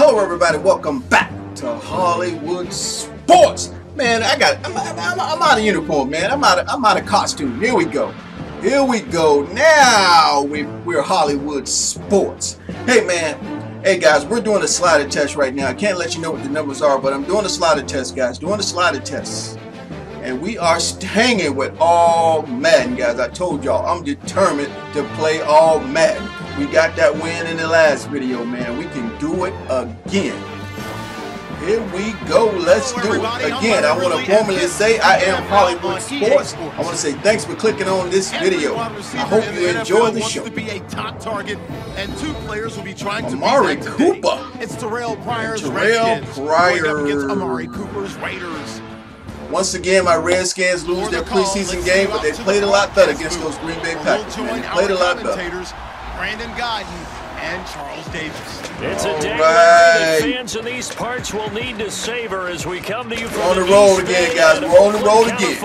Hello everybody, welcome back to Hollywood Sports. Man, I'm out of uniform, man. I'm out of costume. Here we go. Now we're Hollywood Sports. Hey man, hey guys, we're doing a slider test right now. I can't let you know what the numbers are, but I'm doing a slider test, guys. Doing a slider test. And we are hanging with all Madden, guys. I told y'all, I'm determined to play all Madden. We got that win in the last video, man. We can do it again. Here we go. Let's do it again. I want to formally say I am Hollywood Sports. I want to say thanks for clicking on this video. I hope you enjoy the show. Amari Cooper. It's Terrell Pryor's Redskins going up against Amari Cooper's Raiders. Once again, my Redskins lose their preseason game, but they played a lot better against those Green Bay Packers. Man. They played a lot better. Brandon Guyton and Charles Davis. It's a day that fans in these parts will need to savor as we come to you from the road again, guys. We're on the road again.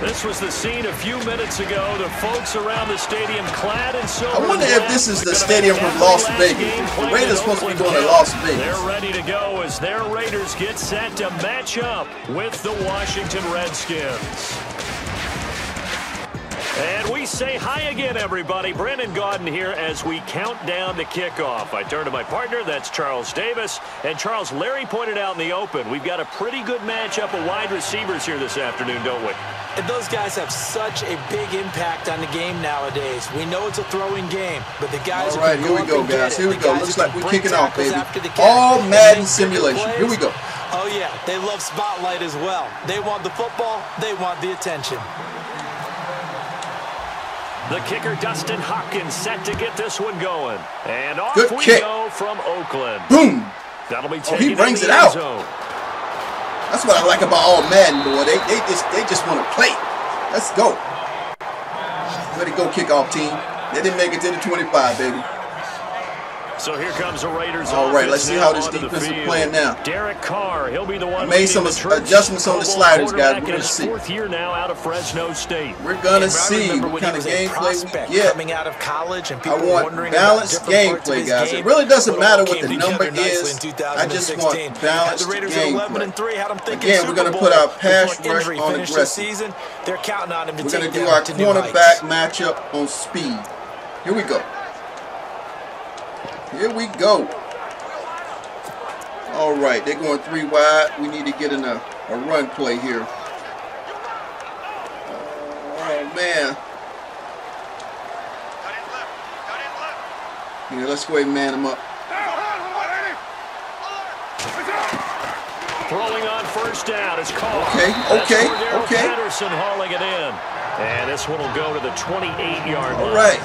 This was the scene a few minutes ago. The folks around the stadium clad in silver. I wonder if this is the stadium from Las Vegas. The Raiders supposed to be going to Las Vegas. They're ready to go as their Raiders get set to match up with the Washington Redskins. And we say hi again, everybody. Brandon Guyton here as we count down to kickoff. I turn to my partner, that's Charles Davis. And Charles, Larry pointed out in the open, we've got a pretty good matchup of wide receivers here this afternoon, don't we? And those guys have such a big impact on the game nowadays. We know it's a throwing game, but the guys all right, here we go, guys. Here we go. Looks like we're kicking off, baby. All Madden simulation. Here we go. Oh, yeah. They love spotlight as well. They want the football. They want the attention. The kicker, Dustin Hopkins, set to get this one going. And off good we kick. Go from Oakland. Boom. That'll be he brings it out. That's what I like about all Madden, boy. They just want to play. Let's go. Way to go, kickoff team. They didn't make it to the 25, baby. So here comes the Raiders. All right, let's see how this defense is playing now. Derek Carr, he'll be the one. I made some adjustments on the sliders, guys. We're going to see. Fourth year now out of Fresno State. We're going to see what kind of gameplay we get. Coming out of college and I want balanced gameplay, guys. It really doesn't matter what the number is. I just want balanced gameplay. Again, we're going to put our pass rush on aggressive. They're counting on him to we're going to do our cornerback matchup on speed. Here we go. Here we go. All right, they're going 3 wide. We need to get in a run play here. Oh, man. Yeah, let's go ahead and man them up. Throwing on first down is called. Okay. Patterson hauling it in. And this one will go to the 28-yard line. All right.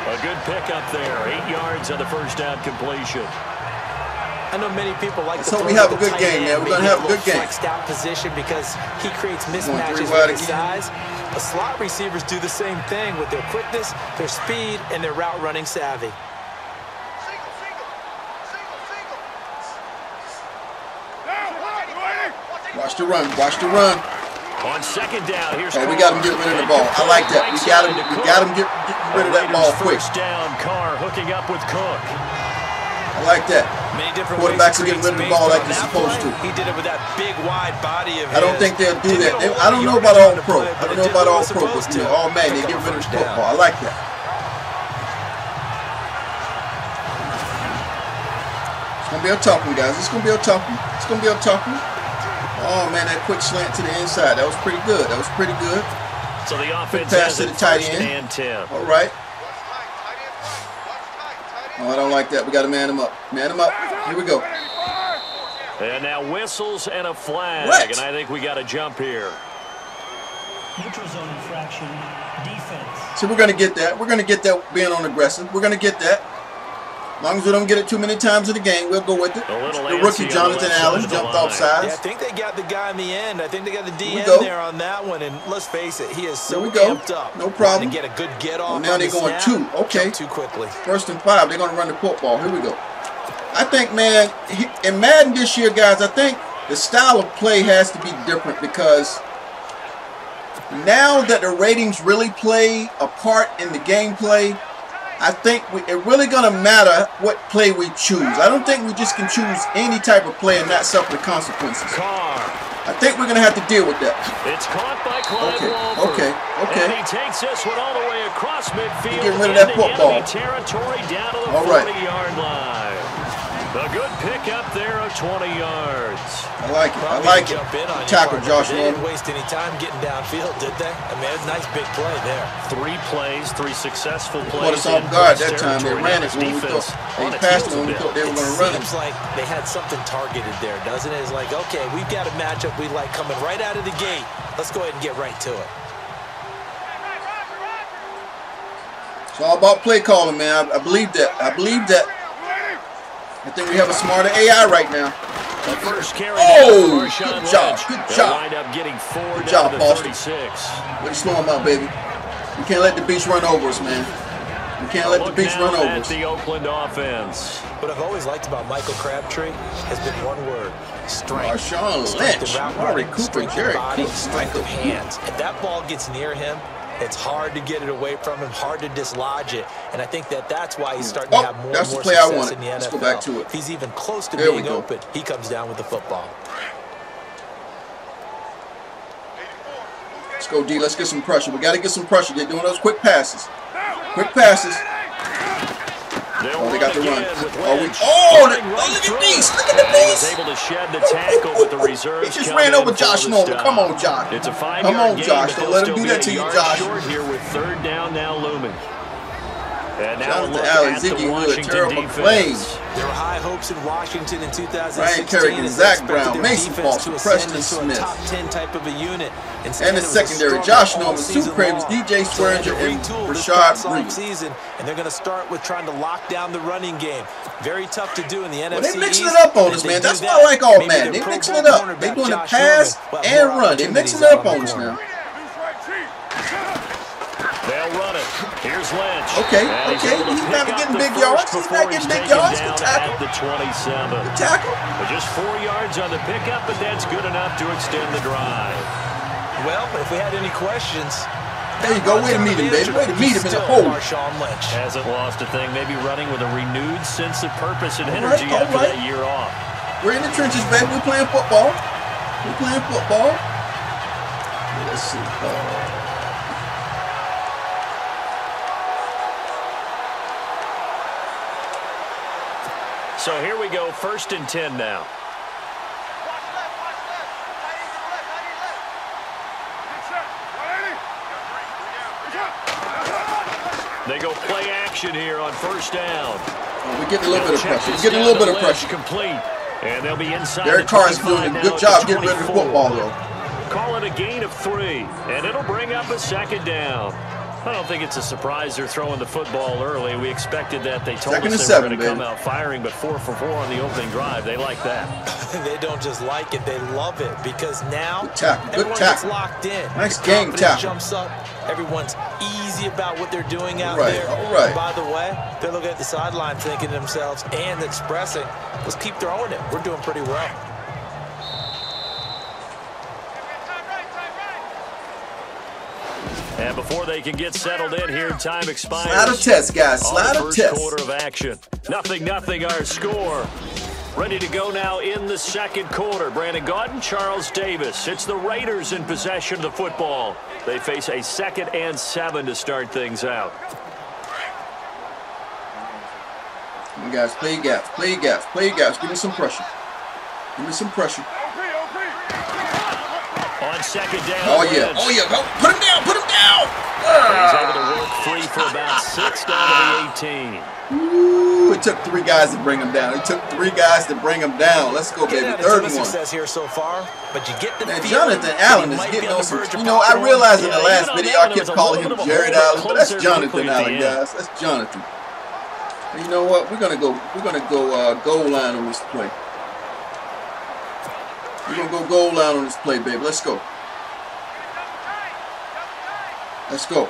A good pickup there. 8 yards on the first down completion. I know many people like so we have a good game, man. We're going to have a good game. Flexed out position because he creates mismatches with his size. The slot receivers do the same thing with their quickness, their speed, and their route running savvy. Watch the run. Watch the run. On second down, here's we got him get rid of the ball. I like that. We got him get rid of that ball quick. First down, Carr hooking up with Cook. I like that. Quarterbacks are getting rid of the ball like they're supposed to. He did it with that big wide body of his. I don't think they'll do that. I don't know about all pro. I don't know about all pro, but you know, all man, they get rid of the football. I like that. It's gonna be a tough one, guys. It's gonna be a tough one. It's gonna be a tough one. Oh man, that quick slant to the inside. That was pretty good. That was pretty good. So the offense pass to the tight end. All right. Oh, I don't like that. We got to man him up. Man him up. Here we go. And now whistles and a flag. What? And I think we got a jump here. Neutral zone infraction. Defense. So we're going to get that. We're going to get that being on aggressive. We're going to get that. As long as we don't get it too many times in the game, we'll go with it. The rookie Jonathan Allen jumped off sides. Yeah, I think they got the guy in the end. I think they got the DN there on that one. And let's face it, he is so amped up. No problem. To get a good get off. Now they're going 2. Okay. Too quickly. 1st and 5. They're going to run the football. Here we go. I think, man, in Madden this year, guys, I think the style of play has to be different because now that the ratings really play a part in the gameplay, I think it's really going to matter what play we choose. I don't think we just can choose any type of play and not suffer the consequences. I think we're going to have to deal with that. It's caught by Clyde Wolford. Okay. And he takes this one all the way across midfield. Getting rid of that football. Territory down to the 40-yard line. A good pickup there of 20 yards. I like it. I like it. Tackle Josh They didn't Norman. waste any time getting downfield, did they? I mean, it's a nice big play there. 3 plays, 3 successful plays. Put us off guard that time. They ran it when we thought they passed it when we thought they were going to run it. Seems like they had something targeted there, doesn't it? It's like, okay, we've got a matchup we like coming right out of the gate. Let's go ahead and get right to it. It's all about play calling, man. I believe that. I believe that. I think we have a smarter AI right now. First carry. Oh, good job. Good job. Wind up getting 4 Good down job, to Boston. 36. Way to slow him out, baby. We can't let the beast run over us, man. We can't let the beast run over us. The Oakland offense. What I've always liked about Michael Crabtree has been one word: strength. Marshawn Lynch, Murray Cooper, Jerry Cook, strength of hands. If that ball gets near him, it's hard to get it away from him, hard to dislodge it, and I think that's why he's starting to have more and more success in the NFL. Let's go back to it. If he's even close to being open, he comes down with the football. Let's go, D. Let's get some pressure. We got to get some pressure. They're doing those quick passes. Quick passes. Oh, they got the run. Look at these. Look at the beast. Able to shed the tackle, but the reserves. He just ran over Josh Norman. Come on, Josh. It's a 5-yard Come on, game, Josh. Don't let him do that to you, Josh. Short here with 3rd down now looming. And now Jonathan Allen, Ziggy Wood, Terrell McClain. There were high hopes in Washington in 2016. Ryan Kerrigan, Zach Brown, Mason Foster, Preston Smith. Top 10 type of a unit. And the secondary, Josh Norman, Sue Cravens, DJ Swearinger, and Rashard Breeze. And they're going to start with trying to lock down the running game. Very tough to do in the NFC. Well, they're mixing it up on us, man. That's why I like all Madden. They're mixing it up. They're doing the pass and run. They're mixing it up on us now. They'll run it. Here's Lynch. Okay. He's not getting big yards. He's not getting big yards. Good tackle. The 27. Good tackle. Just 4 yards on the pickup, but that's good enough to extend the drive. Well, if we had any questions, there you go. Way to meet him, baby. Way to meet him in the hole. Marshawn Lynch hasn't lost a thing. Maybe running with a renewed sense of purpose and energy after that year off. We're in the trenches, baby. We're playing football. We're playing football. Let's see. So here we go, 1st and 10 now. They go play action here on 1st down. We're getting a little bit of pressure. We're getting a little bit of pressure. Complete. And they'll be inside. Derek Carr is doing a good job getting rid of the football, though. Call it a gain of 3, and it'll bring up a 2nd down. I don't think it's a surprise they're throwing the football early. We expected that. They told us they were going to come out firing, but 4 for 4 on the opening drive. They like that. They don't just like it, they love it, because now everyone gets locked in. Nice game tackle. Jumps up. Everyone's easy about what they're doing out there. All right. And by the way, they're looking at the sideline thinking to themselves and expressing, let's keep throwing it. We're doing pretty well. And before they can get settled in here, time expires. Slide of test, guys. Slide of test. 1st quarter of action. 0-0 our score. Ready to go now in the 2nd quarter. Brandon Gaudin, Charles Davis. It's the Raiders in possession of the football. They face a 2nd and 7 to start things out. Come on, guys. Play gaps. Play gaps. Play gaps. Give me some pressure. Give me some pressure. On 2nd down. Oh, yeah. Oh, yeah. Go. Put him down. Put him down. He's able to work free for about 6 down to the 18. Ooh, it took 3 guys to bring him down. It took 3 guys to bring him down. Let's go, baby. 3rd and 1. Success here so far, but you get the man, Jonathan Allen is getting on some. You know, I realized in the last video I kept calling him Jared Allen, but that's Jonathan Allen, guys. That's Jonathan. And you know what? We're gonna go goal line on this play. We're gonna go goal line on this play, baby. Let's go. Let's go.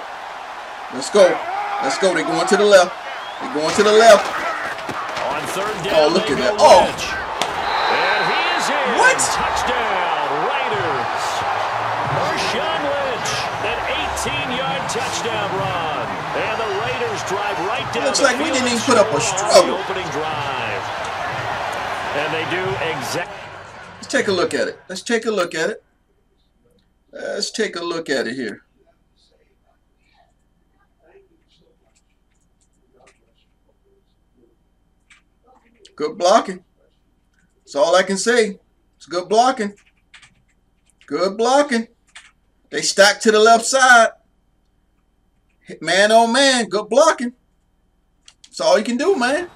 Let's go. Let's go. They're going to the left. They're going to the left. On 3rd down. Oh, look at that. Oh. And he is in. What? Touchdown, Raiders. Marshawn Lynch, an 18-yard touchdown run. And the Raiders drive right down. Looks like we didn't even put up a struggle. Opening drive. And they do exactly. Let's take a look at it. Let's take a look at it. Let's take a look at it here. Good blocking. That's all I can say. It's good blocking. Good blocking. They stack to the left side. Man on man, good blocking. That's all you can do, man.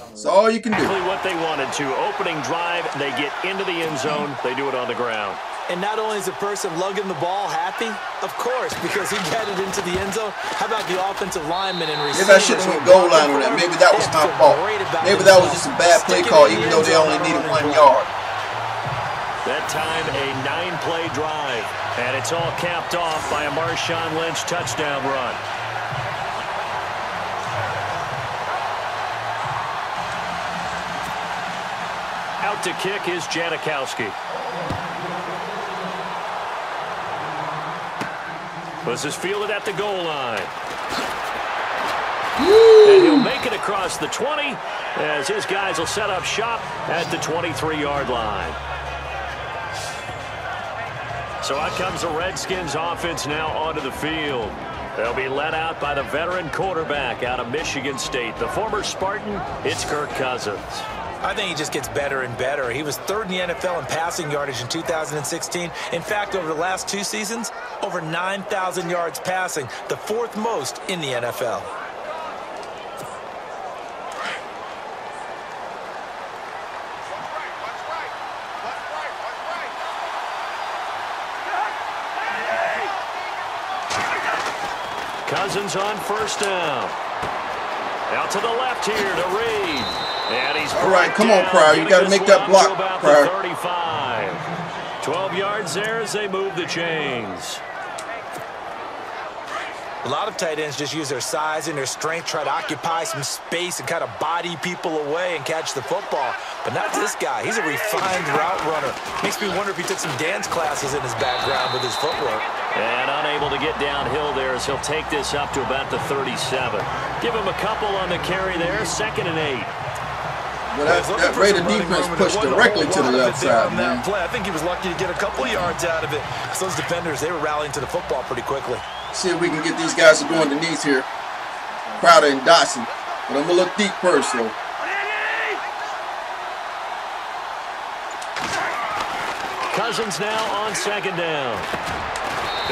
That's all you can do. Exactly what they wanted to. Opening drive, they get into the end zone. They do it on the ground. And not only is the person lugging the ball happy, of course, because he got it into the end zone. How about the offensive lineman and receivers? Maybe I should have went goal line on that. Maybe that was my fault. Maybe that was just a bad play call, even though they only needed 1 yard. That time, a 9-play drive. And it's all capped off by a Marshawn Lynch touchdown run. Out to kick is Janikowski. This is fielded at the goal line. And he'll make it across the 20 as his guys will set up shop at the 23-yard line. So out comes the Redskins offense now onto the field. They'll be led out by the veteran quarterback out of Michigan State. The former Spartan, it's Kirk Cousins. I think he just gets better and better. He was 3rd in the NFL in passing yardage in 2016. In fact, over the last 2 seasons, over 9,000 yards passing, the 4th most in the NFL. Cousins on first down. Out to the left here to Reed. And he's all right, come on, Pryor. You got to make that block, Pryor. 35. 12 yards there as they move the chains. A lot of tight ends just use their size and their strength, try to occupy some space and kind of body people away and catch the football. But not this guy. He's a refined route runner. Makes me wonder if he took some dance classes in his background with his footwork. And unable to get downhill there as he'll take this up to about the 37. Give him a couple on the carry there, 2nd and 8. Well, that Raider defense pushed directly to the left side, man. I think he was lucky to get a couple yards out of it. So those defenders, they were rallying to the football pretty quickly. See if we can get these guys to go underneath here. Crowder and Dotson. But I'm going to look deep first, though. Cousins now on 2nd down.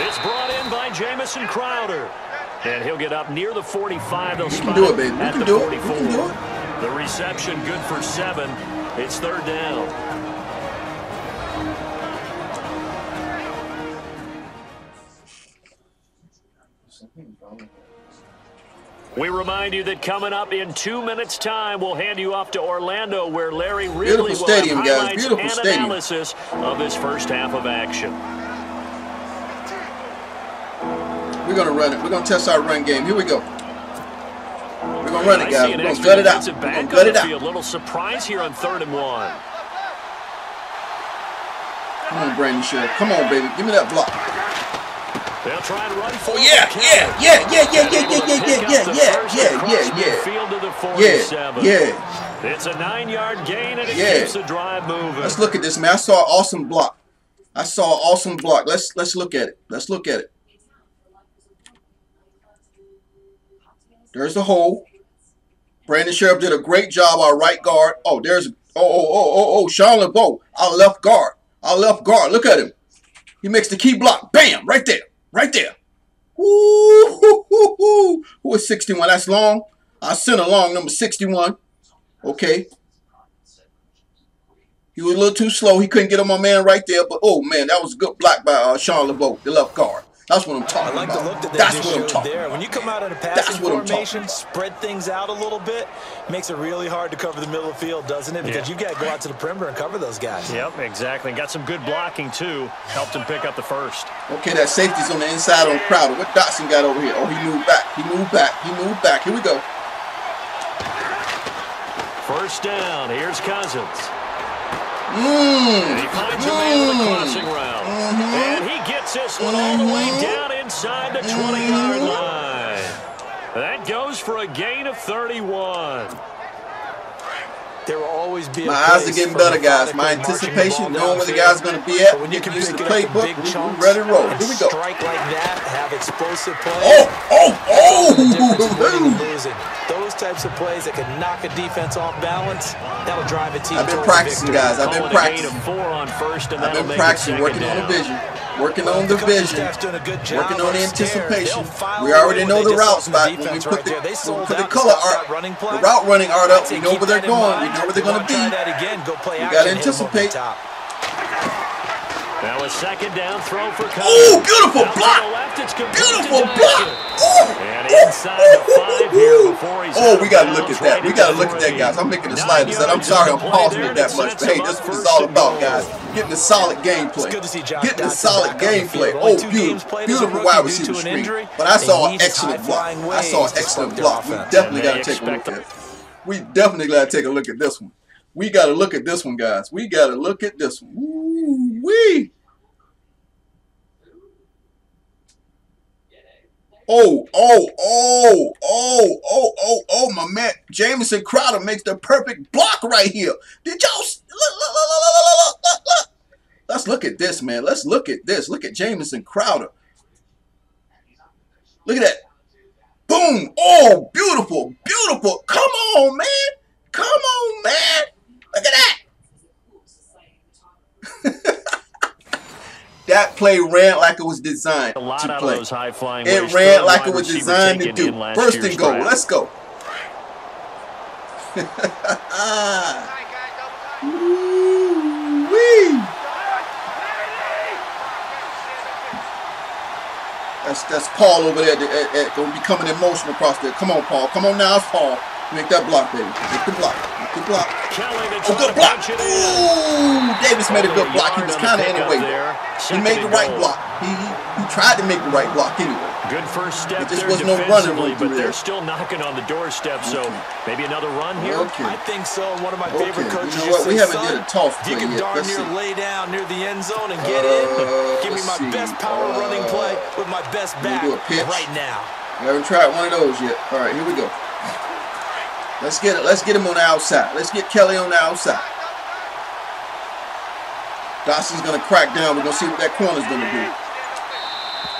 It's brought in by Jamison Crowder. And he'll get up near the 45. They'll spot do it, baby. at We the can do 44. it. We can do it. The reception good for 7. It's 3rd down. We remind you that coming up in 2 minutes' time, we'll hand you off to Orlando, where Larry Ridley will have highlights and analysis of this first half of action. We're going to run it. We're going to test our run game. Here we go. We're going to run it, guys. We're going to gut it out. We're going to gut it out. A little surprise here on 3rd and 1. Come on, Brandon Sherrill. Come on, baby. Give me that block. They'll try and run for yeah. It's a 9-yard gain, and it keeps the drive moving. Let's look at this, man. I saw an awesome block. Let's look at it. Let's look at it. There's the hole. Brandon Sheriff did a great job. Our right guard. Oh, there's Sean LeBeau, our left guard. Look at him. He makes the key block. Bam! Right there. Woo! Who is 61? That's long. I sent along number 61. Okay. He was a little too slow. He couldn't get on my man right there. But, oh, man, that was a good block by Sean LeBeau, the left guard. That's what I'm talking about. I like the look that they just showed there. When you come out in a passing formation, spread things out a little bit, makes it really hard to cover the middle of the field, doesn't it? Because you've got to go out to the perimeter and cover those guys. Yep, exactly. Got some good blocking, too. Helped him pick up the first. Okay, that safety's on the inside on Crowder. What Dotson got over here? Oh, he moved back. Here we go. First down. Here's Cousins. And he finds a man with a crossing route. And he gets this one all the way down inside the 20-yard line. That goes for a gain of 31. There will always be my eyes are getting better, guys. My anticipation, knowing where the guy's going to be at, getting used to the playbook, we're ready to roll. Here we go. Strike like that, have explosive plays. Oh! Those types of plays that can knock a defense off balance, that'll drive a team. I've been practicing, guys. I've been practicing. I've been practicing, working on the vision. Working on the vision, working on the anticipation. We already know the route spot. When we put the color art, the route running art up, we know where they're going. We know where they're going to be. We got to anticipate. Now a second down throw for Cousins. Oh, beautiful block! Beautiful block! And inside the 5 here before he's oh, we got to look at that. We got to look at that, guys. I'm making the sliders. I'm sorry I'm pausing it that much, but hey, that's what it's all about, guys. Getting the solid gameplay. Getting the solid gameplay. Oh, beautiful. Beautiful wide receiver screen. But I saw an excellent block. I saw an excellent block. We definitely got to take a look at it. We definitely got to take a look at this one. We got to look at this one, guys. We got to look at this one. Woo-wee. Oh, my man. Jamison Crowder makes the perfect block right here. Did y'all look. Let's look at this, man. Let's look at this. Look at Jamison Crowder. Look at that. Boom. Oh, beautiful. Beautiful. Come on, man. Come on, man. Look at that. That play ran like it was designed to play. It ran like it was designed to do. First and goal. Let's go. Woo-wee. That's Paul over there going to be coming emotional across there. Come on, Paul. Come on now, it's Paul. Make that block, baby. Make the block. Make the block. Oh, good block. Ooh, Davis made a good block. He was kind of in the way. He made the right block. He tried to make the right block anyway. Good first step. There just was no running room but they're still knocking on the doorstep. So maybe another run here. Okay. I think so. One of my favorite coaches. You know what? We haven't did a toss play yet. You can darn near lay down near the end zone and get in. Give me my best power running play with my best back right now. We haven't tried one of those yet. All right, here we go. Let's get it. Let's get him on the outside. Let's get Kelly on the outside. Dawson's going to crack down. We're going to see what that corner's going to do.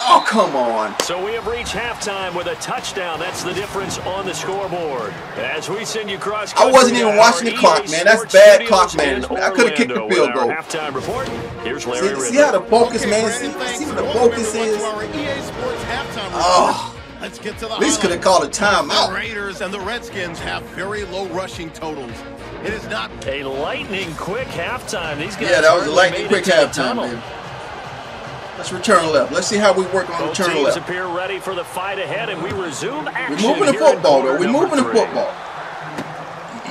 Oh, come on. So we have reached halftime with a touchdown. That's the difference on the scoreboard. As we send you cross country, I wasn't even watching the clock, man. That's bad clock management. I could have kicked the field goal. Halftime report. Here's Larry. See how the focus, man? See what the focus is? Oh. Let's get to the at least could have called a timeout. The Raiders and the Redskins have very low rushing totals. It is not a lightning quick halftime. These guys that was a lightning quick halftime, man. Let's return left. Let's see how we work on return left. Both teams appear ready for the fight ahead, and we resume action. We're moving the football, though. We're moving the football.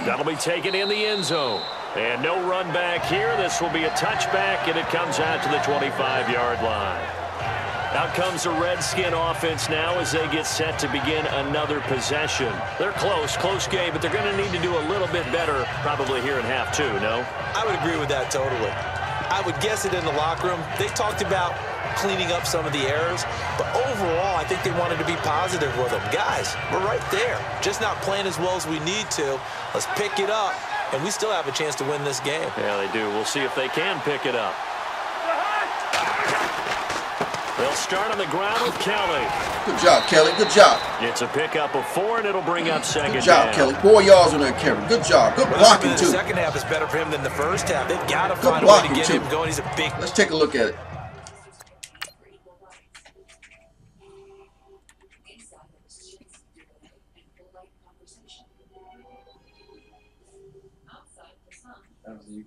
That'll be taken in the end zone. And no run back here. This will be a touchback, and it comes out to the 25-yard line. Out comes the Redskin offense now as they get set to begin another possession. They're close game, but they're going to need to do a little bit better probably here in half two, no? I would agree with that totally. I would guess it in the locker room. They talked about cleaning up some of the errors, but overall, I think they wanted to be positive with them. Guys, we're right there, just not playing as well as we need to. Let's pick it up, and we still have a chance to win this game. Yeah, they do. We'll see if they can pick it up. They'll start on the ground with Kelly. Good job, Kelly. Good job. It's a pickup of 4, and it'll bring up second down. Good job, Kelly. 4 yards on that carry. Good job. Good blocking, too. The second half is better for him than the first half. They've got to find a way to get him going. He's a big... Let's take a look at it.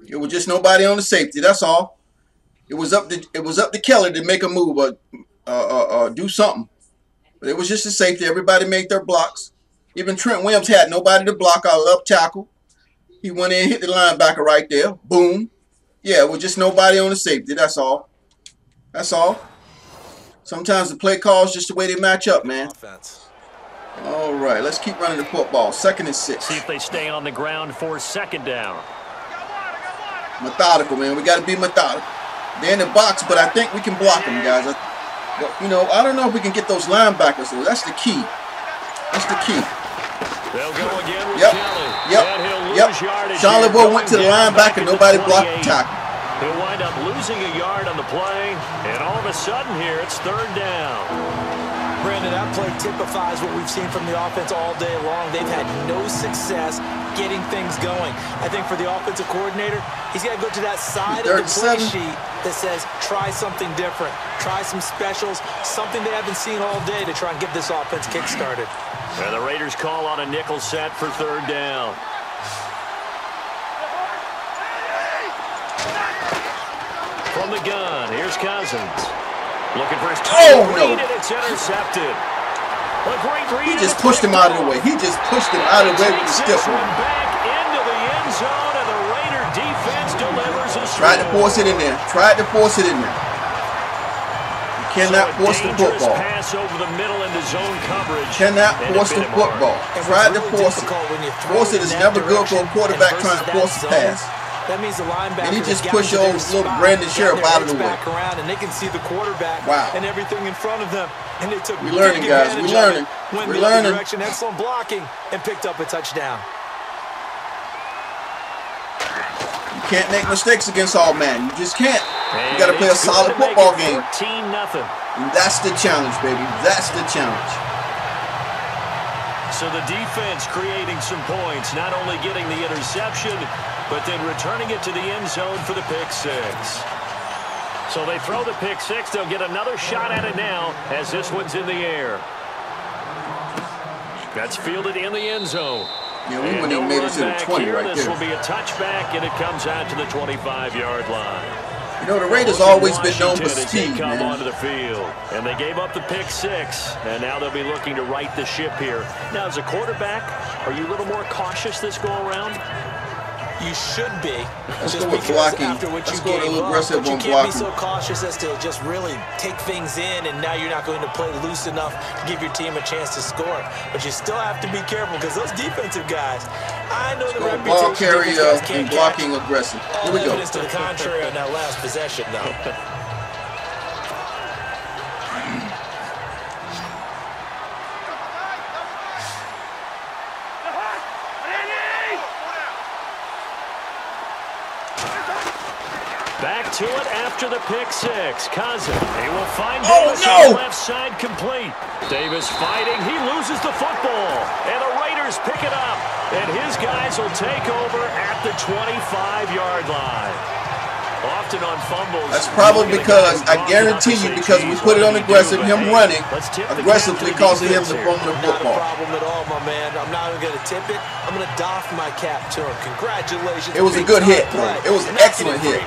It was just nobody on the safety. That's all. It was up to Kelly to make a move or do something. But it was just a safety. Everybody made their blocks. Even Trent Williams had nobody to block our left tackle. He went in and hit the linebacker right there. Boom. Yeah, it was just nobody on the safety. That's all. That's all. Sometimes the play calls just the way they match up, man. All right, let's keep running the football. 2nd and 6. See if they stay on the ground for second down. Methodical, man. We got to be methodical. They're in the box, but I think we can block them, guys. But, you know, I don't know if we can get those linebackers, though. That's the key. That's the key. They'll go again with Yep. Kelly. Yep. And he'll lose Yep. yardage Charlie here, Boy going went to the down back linebacker. at the Nobody blocked the 28. tackle. He'll wind up losing a yard on the play, and all of a sudden here, it's 3rd down. Brandon, that play typifies what we've seen from the offense all day long. They've had no success getting things going. I think for the offensive coordinator, he's got to go to that side of the play sheet that says, try something different, try some specials, something they haven't seen all day to try and get this offense kick-started. And the Raiders call on a nickel set for 3rd down. From the gun, here's Cousins. Looking for his read, and it's intercepted. A great read. He just pushed him out of the way. He just pushed him out of the way with the stiff one. Back into the end zone, and the Raider defense delivers a Tried to force it in there. Tried to force it in there. You cannot force the football. Pass over the middle into zone coverage. Cannot force the football. Tried to force it. Force it is never good for a quarterback trying to force a pass. That means the linebacker. And he just pushed old little Brandon Sheriff out of the way. Back around, and they can see the quarterback and everything in front of them. And they took we learning, guys. We learning. We're learning. Direction, excellent blocking, and picked up a touchdown. You can't make mistakes against all Madden. You just can't. You got to play a solid football game. 14-0. And that's the challenge, baby. That's the challenge. So the defense creating some points, not only getting the interception, but then returning it to the end zone for the pick six. So they throw the pick six. They'll get another shot at it now as this one's in the air. That's fielded in the end zone. Yeah, we wouldn't even made it to the 20 right there. This will be a touchback, and it comes out to the 25-yard line. You know, the Raiders always been known for speed, come man. onto the field, and they gave up the pick six, and now they'll be looking to right the ship here. Now, as a quarterback, are you a little more cautious this go-around? You should be. Let's go with blocking. Let's go a little aggressive on blocking. You can't be so cautious as to just really take things in, and now you're not going to play loose enough to give your team a chance to score. But you still have to be careful because those defensive guys, I know the reputation. Ball carrier and blocking aggressive. Here we go. Evidence to the contrary on that last possession, though. Back to it after the pick six. Cousins. He will find Davis on the left side complete. Davis fighting. He loses the football. And the Raiders pick it up. And his guys will take over at the 25-yard line. Often on fumbles. That's probably because, I guarantee you, because we put it on aggressive, him running, aggressively causing him to fumble the football. Not a problem at all, my man. I'm not even going to tip it. I'm going to doff my cap to him. Congratulations. It was a good hit, bro. It was an excellent hit.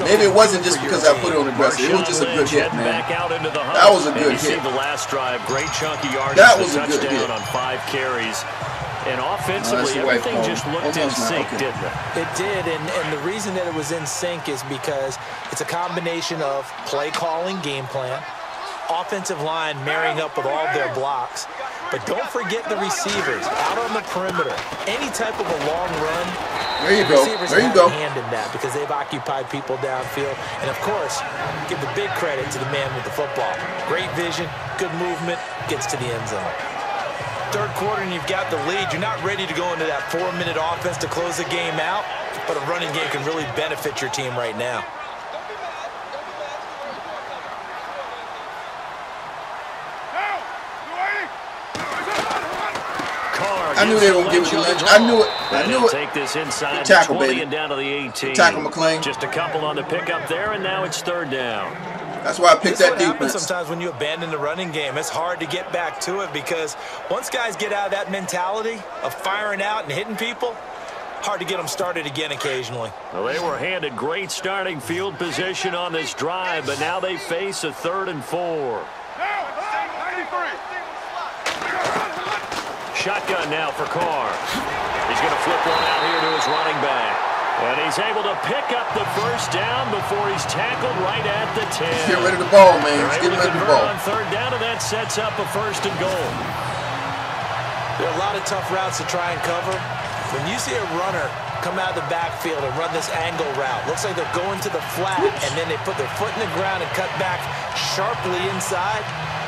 Maybe it wasn't just because I put it on aggressive. It was just a good hit, man. That was a good hit. The last drive, great chunky yardage. That was a good hit. On 5 carries. And offensively, everything just looked in sync, didn't it? It did, and the reason that it was in sync is because it's a combination of play calling, game plan, offensive line marrying up with all of their blocks. But don't forget the receivers out on the perimeter. Any type of a long run, there you go. There you go. Hand in that because they've occupied people downfield. And, of course, give the big credit to the man with the football. Great vision, good movement, gets to the end zone. Third quarter and you've got the lead. You're not ready to go into that 4-minute offense to close the game out, but a running game can really benefit your team right now. I knew they were going to give it to Lynch. I knew it. I knew it. Take this inside tackle, 20 baby. And down to the 18. Tackle, McClain. Just a couple on the pickup there, and now it's 3rd down. That's why I picked that defense. Sometimes when you abandon the running game, it's hard to get back to it because once guys get out of that mentality of firing out and hitting people, hard to get them started again occasionally. Well, they were handed great starting field position on this drive, but now they face a 3rd and 4. Shotgun now for Carr. He's going to flip one out here to his running back. And he's able to pick up the first down before he's tackled right at the 10. Let's get rid of the ball, man. Let's get rid of the ball. On 3rd down, and that sets up a 1st and goal. There are a lot of tough routes to try and cover. When you see a runner come out of the backfield and run this angle route, looks like they're going to the flat, and then they put their foot in the ground and cut back sharply inside,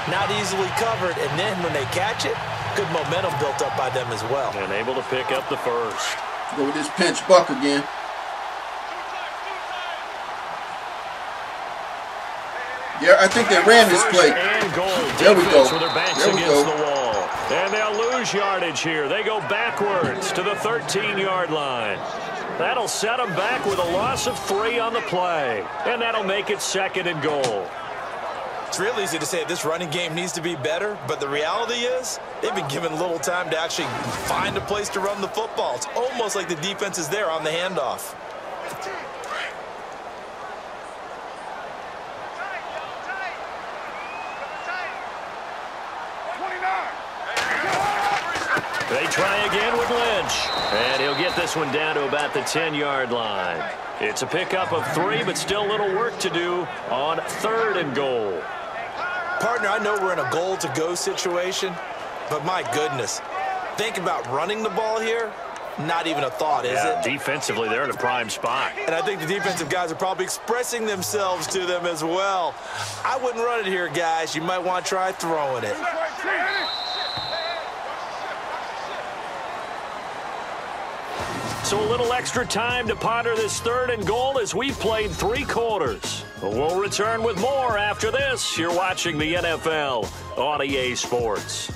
not easily covered, and then when they catch it, good momentum built up by them as well. And able to pick up the first. Go with this pinch buck again. Yeah, I think they ran this play. And goal. There we go. With their backs There we against go. the wall. And they'll lose yardage here. They go backwards to the 13-yard line. That'll set them back with a loss of 3 on the play. And that'll make it 2nd and goal. It's real easy to say this running game needs to be better, but the reality is they've been given little time to actually find a place to run the football. It's almost like the defense is there on the handoff. They try again with Lynch. And he'll get this one down to about the 10-yard line. It's a pickup of 3, but still little work to do on 3rd and goal. Partner, I know we're in a goal-to-go situation, but my goodness, think about running the ball here. Not even a thought, is it? Defensively, they're in a prime spot. And I think the defensive guys are probably expressing themselves to them as well. I wouldn't run it here, guys. You might want to try throwing it. So a little extra time to ponder this 3rd and goal as we've played 3 quarters. We'll return with more after this. You're watching the NFL on EA Sports.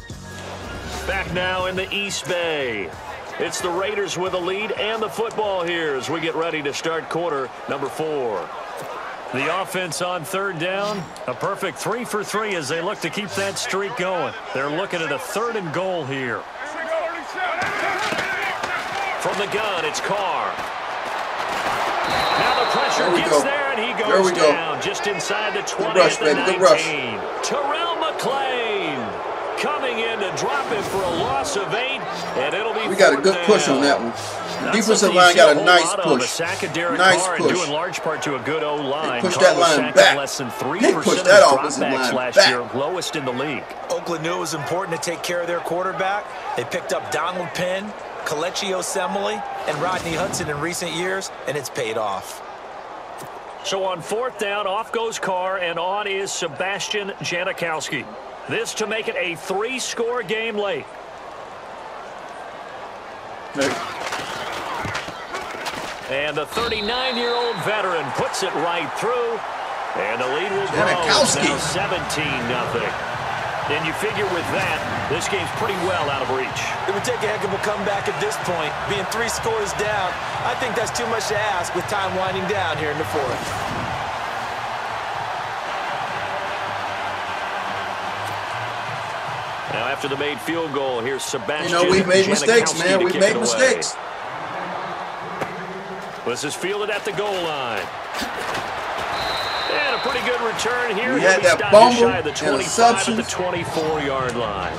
Back now in the East Bay. It's the Raiders with a lead and the football here as we get ready to start quarter number 4. The offense on 3rd down, a perfect 3 for 3 as they look to keep that streak going. They're looking at a 3rd and goal here. From the gun, it's Carr. Now the pressure gets there, and he goes down just inside the 20 at the 19. Terrell McClain coming in to drop it for a loss of 8, and it'll be. We got a good push on that one. The defensive line got a nice push. Nice push. Due in large part to a good O-line. Push that line back. Less than 3% they pushed that offensive line last back. year, lowest in the league. Oakland knew it was important to take care of their quarterback. They picked up Donald Penn, Kelechi Osemele, and Rodney Hudson in recent years, and it's paid off. So on 4th down, off goes Carr, and on is Sebastian Janikowski. This to make it a 3-score game late. And the 39-year-old veteran puts it right through, and the lead will grow. It's now 17-0. And you figure with that, this game's pretty well out of reach. It would take a heck of a comeback at this point. Being 3 scores down, I think that's too much to ask with time winding down here in the 4th. Now after the made field goal, here's Sebastian. You know, we've made mistakes, man. We've made mistakes. This is fielded at the goal line. And a pretty good return here. We had that bumble the 25 interception. at the 24-yard line.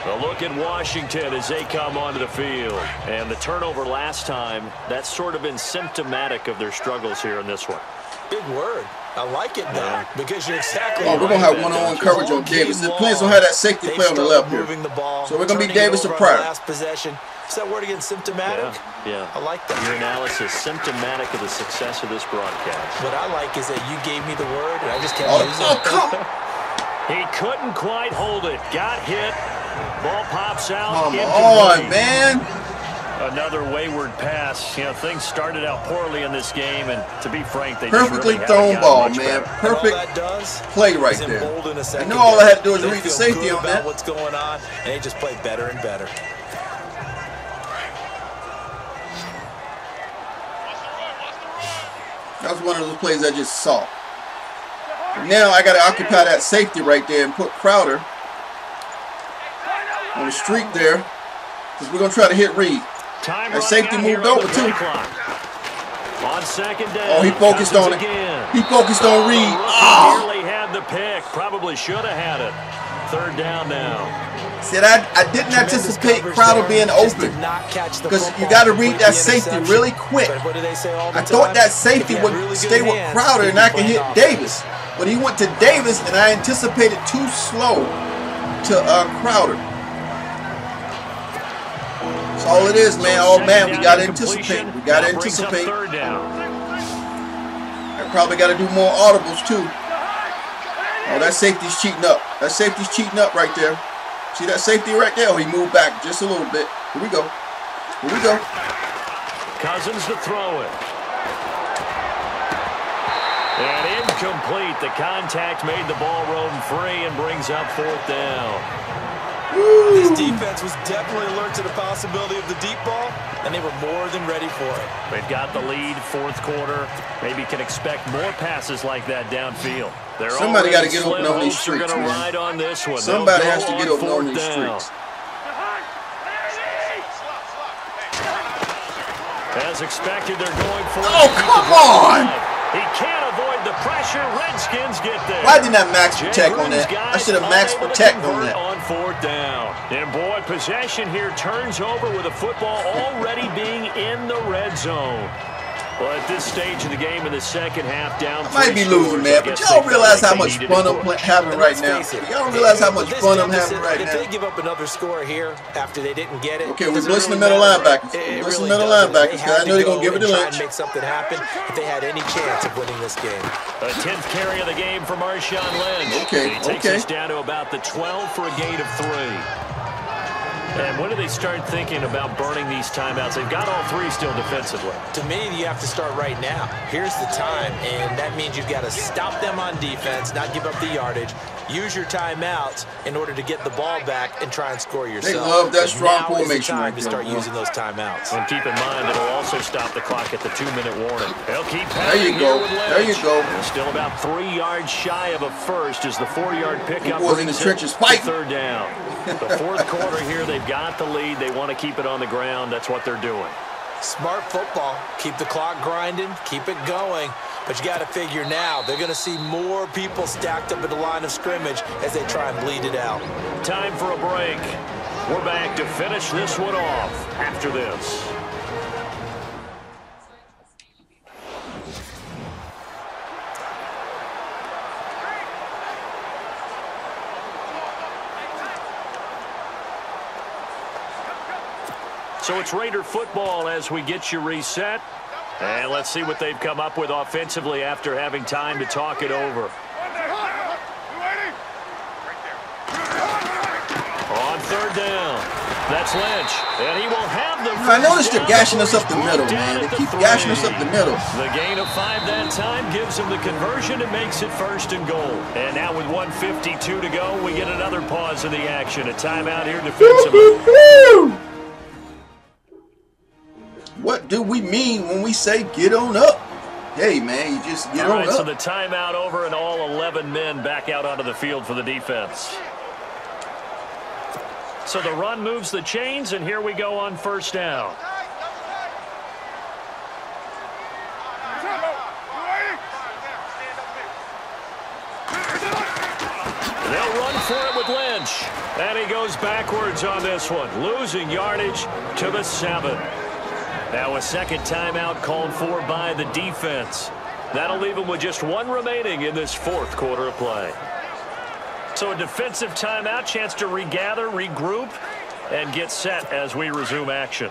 A look at Washington as they come onto the field. And the turnover last time, that's sort of been symptomatic of their struggles here in this one. Big word. I like it, though, because you're exactly we're going to have one-on-one coverage on Davis. The Plains don't have that safety play on the left here. So we're going to be Davis or Pryor. Last possession. Is that word again, symptomatic? Yeah. I like that. Your analysis, symptomatic of the success of this broadcast. What I like is that you gave me the word, and I just kept using it. He couldn't quite hold it. Got hit. Ball pops out. Come on, man. Another wayward pass. You know, things started out poorly in this game, and to be frank, they perfectly just really thrown ball, man. Better. Perfect play right there. I know all I had to do is read the safety on that. What's going on, and they just play better and better. That was one of those plays I just saw. Now I got to occupy that safety right there and put Crowder on the streak there, because we're going to try to hit Reed. That safety moved over too. On 2nd down. Oh, he focused on it. He focused on Reed. Oh. Nearly had the pick. Probably should have had it. 3rd down now. See, I didn't anticipate Crowder being open, because you got to read that safety really quick. I thought that safety would stay with Crowder and I could hit Davis. But he went to Davis, and I anticipated too slow to Crowder. That's all it is, man. Oh, man, we got to anticipate. We got to anticipate. I probably got to do more audibles, too. Oh, that safety's cheating up. That safety's cheating up right there. See that safety right there? Oh, he moved back just a little bit. Here we go. Here we go. Cousins to throw it. And incomplete. The contact made the ball roam free and brings up 4th down. Woo. This defense was definitely alert to the possibility of the deep ball, and they were more than ready for it. They've got the lead, 4th quarter. Maybe can expect more passes like that downfield. Somebody got to get open on these streaks, man. Ride on this one. Somebody has to get open on these streaks. As expected, they're going for it. Oh, come on! He can't avoid the pressure. Redskins get there. Why didn't I max protect on that? I should have max protect on that. On 4th down. And boy, possession here turns over with the football already being in the red zone. Well, at this stage of the game in the second half, down I might be losing, man, but y'all realize how much fun I'm having right now. Y'all realize how much fun I'm having right now. If they give up another score here after they didn't get it, okay, we're blitzing the middle linebackers. We're blitzing the middle linebackers because I know they're gonna give it to Lynch. Make something happen if they had any chance of winning this game. A 10th carry of the game for Marshawn Lynch. Okay, he takes us down to about the 12 for a gain of 3. And when do they start thinking about burning these timeouts? They've got all 3 still defensively. To me, you have to start right now. Here's the time, and that means you've got to stop them on defense, not give up the yardage. Use your timeouts in order to get the ball back and try and score yourself. They love that strong formation. Now is the time to start using those timeouts. And keep in mind, it'll also stop the clock at the 2-minute warning. They'll keep there you go. There you go. Still about 3 yards shy of a first as the 4-yard pickup was in the trenches fighting. 3rd down. The 4th quarter here, they've got the lead. They want to keep it on the ground. That's what they're doing. Smart football. Keep the clock grinding. Keep it going. But you got to figure now, they're going to see more people stacked up at the line of scrimmage as they try and bleed it out. Time for a break. We're back to finish this one off after this. So it's Raider football as we get you reset. And let's see what they've come up with offensively after having time to talk it over. On 3rd down, that's Lynch. And he will have the I noticed they're gashing us up the middle, man. They keep gashing us up the middle. The gain of 5 that time gives them the conversion and makes it 1st and goal. And now with 1:52 to go, we get another pause in the action. A timeout here defensively. What do we mean when we say get on up? Hey, man, you just get on up. So the timeout over and all 11 men back out onto the field for the defense. So the run moves the chains, and here we go on 1st down. They'll run for it with Lynch. And he goes backwards on this one, losing yardage to the 7. Now a second timeout called for by the defense. That'll leave them with just 1 remaining in this 4th quarter of play. So a defensive timeout, chance to regather, regroup, and get set as we resume action.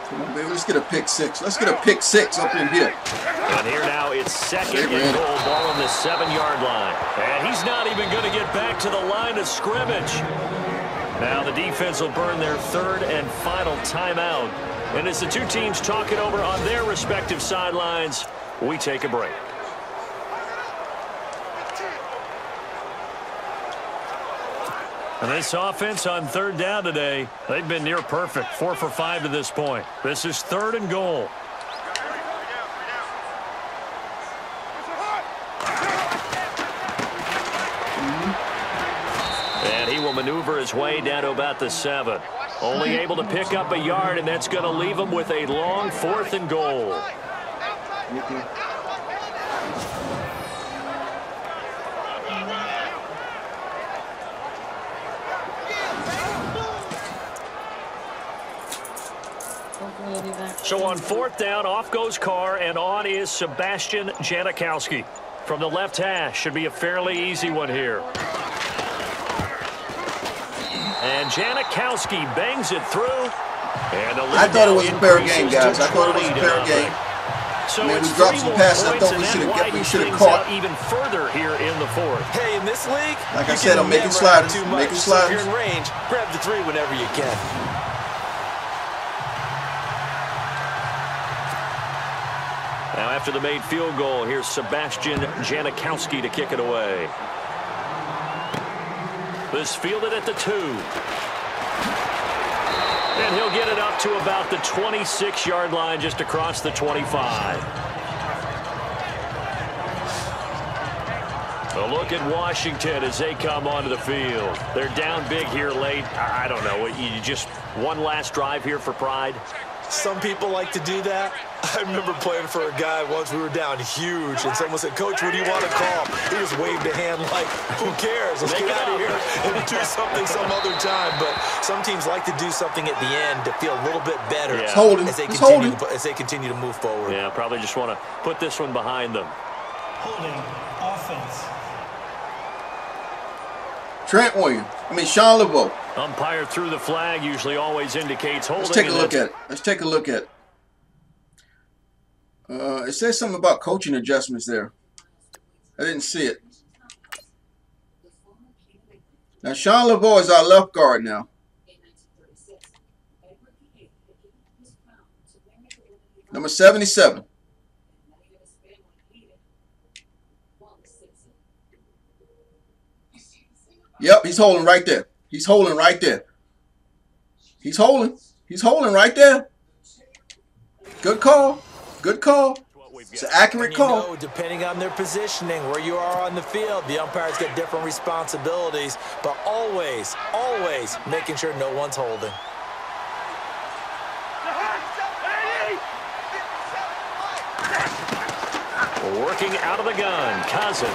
Come on, baby, let's get a pick 6. Let's get a pick 6 up in here. And here now it's 2nd and goal, ball on the 7-yard line. And he's not even going to get back to the line of scrimmage. Now the defense will burn their 3rd and final timeout. And as the 2 teams talk it over on their respective sidelines, we take a break. And this offense on 3rd down today, they've been near perfect. 4 for 5 to this point. This is 3rd and goal. And he will maneuver his way down to about the 7. Only able to pick up a yard, and that's going to leave him with a long 4th and goal. So on 4th down, off goes Carr, and on is Sebastian Janikowski. From the left hash, should be a fairly easy one here. And Janikowski bangs it through. And I thought it was a fair game, guys. I thought it was a fair game. So man, it's we dropped some passes I thought we should have caught. Even further here in the fourth. Hey, in this league, like I said, I'm making sliders. Making sliders. So if you're in range, grab the 3 whenever you can. Now after the made field goal, here's Sebastian Janikowski to kick it away. This fielded at the 2. And he'll get it up to about the 26-yard line, just across the 25. A look at Washington as they come onto the field. They're down big here late. I don't know. You just one last drive here for pride? Some people like to do that. I remember playing for a guy once. We were down huge, and someone said, "Coach, what do you want to call?" He just waved a hand like, "Who cares? Let's get out of here and do something some other time." But some teams like to do something at the end to feel a little bit better as they continue to move forward. Yeah, probably just want to put this one behind them. Holding offense. Trent Williams. Sean LeBeau. Umpire through the flag usually always indicates holding. Let's take a look at it. Let's take a look at it. It says something about coaching adjustments there. I didn't see it. Now, Sean LeBeau is our left guard now. Number 77. Yep, he's holding right there. He's holding right there. He's holding. He's holding right there. Good call. Good call. It's an accurate call. Know, depending on their positioning, where you are on the field, the umpires get different responsibilities, but always, always making sure no one's holding. Working out of the gun, Cousins.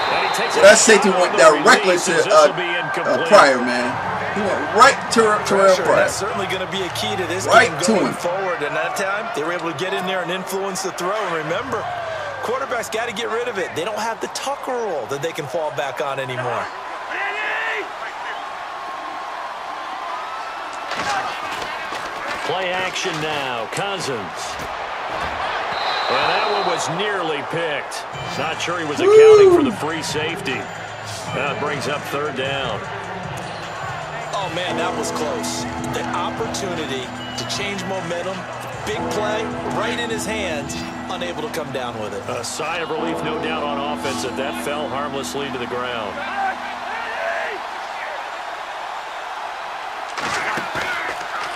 And he takes that safety went directly to Pryor, man. He went right to Terrell Pryor. That's certainly going to be a key to this game going forward. And that time, they were able to get in there and influence the throw. And remember, quarterbacks got to get rid of it. They don't have the Tucker rule that they can fall back on anymore. Play action now, Cousins. And that one was nearly picked. Not sure he was accounting for the free safety. That brings up third down. Oh, man, that was close. The opportunity to change momentum, big play, right in his hands, unable to come down with it. A sigh of relief, no doubt, on offense that fell harmlessly to the ground.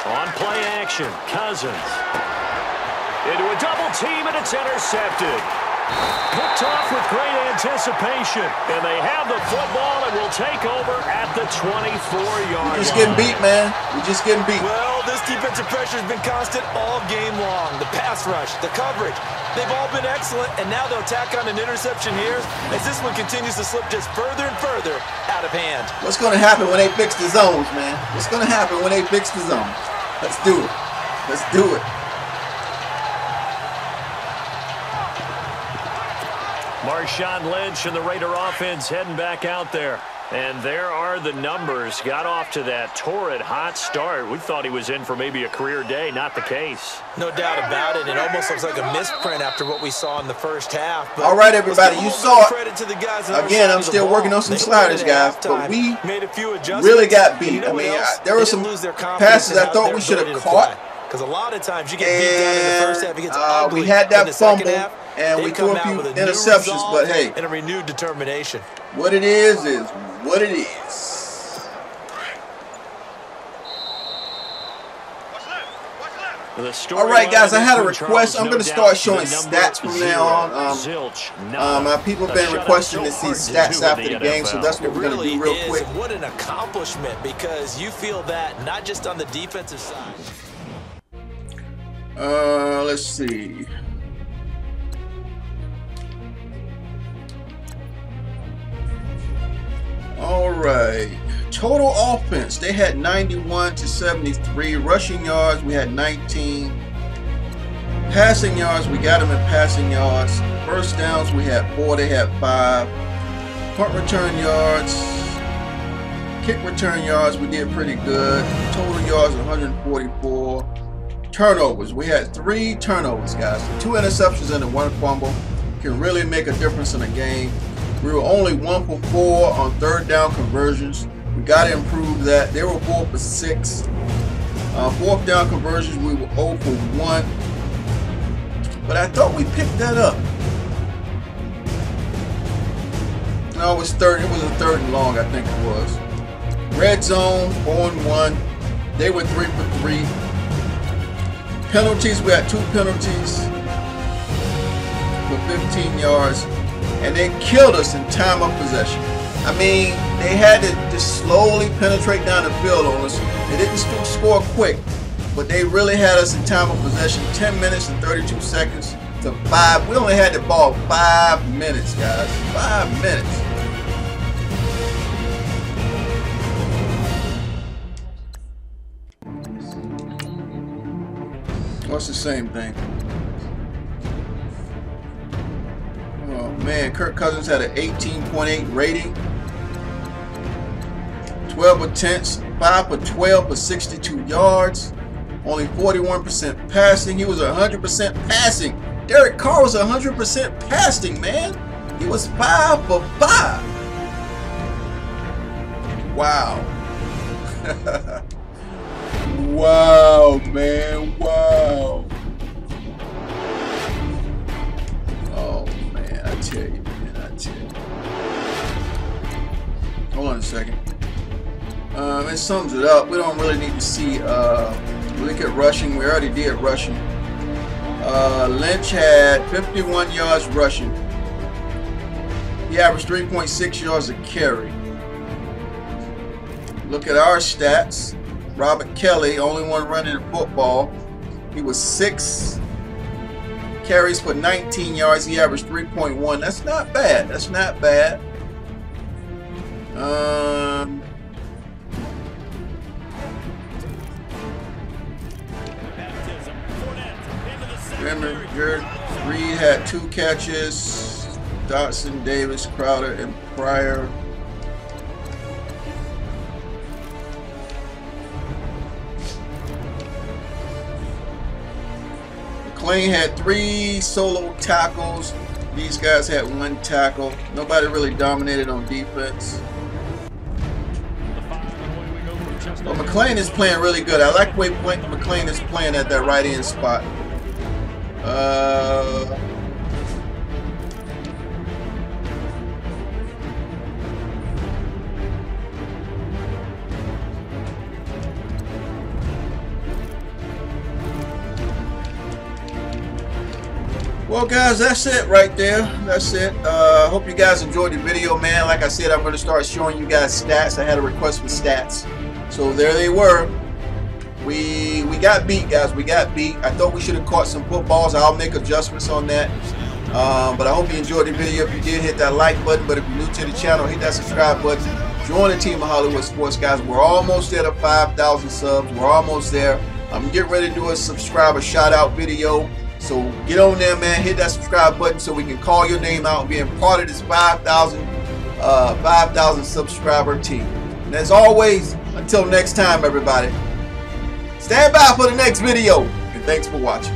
On play action, Cousins. Into a double team, and it's intercepted. Picked off with great anticipation. And they have the football and will take over at the 24-yard line. We're just getting beat, man. We're just getting beat. Well, this defensive pressure has been constant all game long. The pass rush, the coverage, they've all been excellent. And now they'll tack on an interception here as this one continues to slip just further and further out of hand. What's going to happen when they fix the zones, man? What's going to happen when they fix the zones? Let's do it. Let's do it. Marshawn Lynch and the Raider offense heading back out there. And there are the numbers. Got off to that torrid hot start. We thought he was in for maybe a career day. Not the case. No doubt about it. It almost looks like a misprint after what we saw in the first half. All right, everybody. You saw it. Again, I'm still working on some sliders, guys. But we really got beat. I mean, there were some passes I thought we should have caught. Because a lot of times you get beat down in the first half. It gets ugly. We had that fumble, half, and we threw a few interceptions. But hey, and a renewed determination. What it is what it is. All right, guys, I had a request. I'm going to start showing stats from now on. My people have been requesting to see stats after the game, so that's what we're going to do real quick. What an accomplishment, because you feel that not just on the defensive side. Let's see. All right. Total offense, they had 91 to 73. Rushing yards, we had 19. Passing yards, we got them in passing yards. First downs, we had 4. They had 5. Punt return yards, kick return yards, we did pretty good. Total yards, 144. turnovers. We had 3 turnovers, guys. 2 interceptions and a 1 fumble can really make a difference in a game. We were only 1 for 4 on 3rd down conversions. We got to improve that. They were 4 for 6. 4th down conversions, we were 0 for 1. But I thought we picked that up. No, it was 3rd. It was a 3rd and long, I think it was. Red zone, 4 and 1. They were 3 for 3. Penalties, we had 2 penalties for 15 yards. And they killed us in time of possession. I mean, they had to just slowly penetrate down the field on us. They didn't score quick, but they really had us in time of possession. 10 minutes and 32 seconds to 5. We only had the ball 5 minutes, guys. 5 minutes. Well, it's the same thing. Oh man, Kirk Cousins had an 18.8 rating. 12 attempts, 5 for 12 for 62 yards. Only 41% passing. He was 100% passing. Derek Carr was 100% passing, man. He was 5 for 5. Wow. Wow, man. Wow. Oh, man. I tell you, man. I tell you. Hold on a second. It sums it up. We don't really need to see. Look at rushing. We already did rushing. Lynch had 51 yards rushing. He averaged 3.6 yards a carry. Look at our stats. Robert Kelly, only one running the football. He was 6 carries for 19 yards. He averaged 3.1. That's not bad. That's not bad. Reed had 2 catches. Dotson, Davis, Crowder, and Pryor. McLean had 3 solo tackles. These guys had 1 tackle. Nobody really dominated on defense. But McLean is playing really good. I like the way McLean is playing at that right end spot. Well, guys, that's it right there. That's it. Hope you guys enjoyed the video, man. Like I said, I'm going to start showing you guys stats. I had a request for stats. So there they were. We got beat, guys. We got beat. I thought we should have caught some footballs. I'll make adjustments on that. But I hope you enjoyed the video. If you did, hit that like button. But if you're new to the channel, hit that subscribe button. Join the team of Hollywood Sports, guys. We're almost there to 5,000 subs. We're almost there. I'm getting ready to do a subscriber shout out video. So get on there, man. Hit that subscribe button so we can call your name out and be a part of this 5,000 subscriber team. And as always, until next time, everybody, stand by for the next video. And thanks for watching.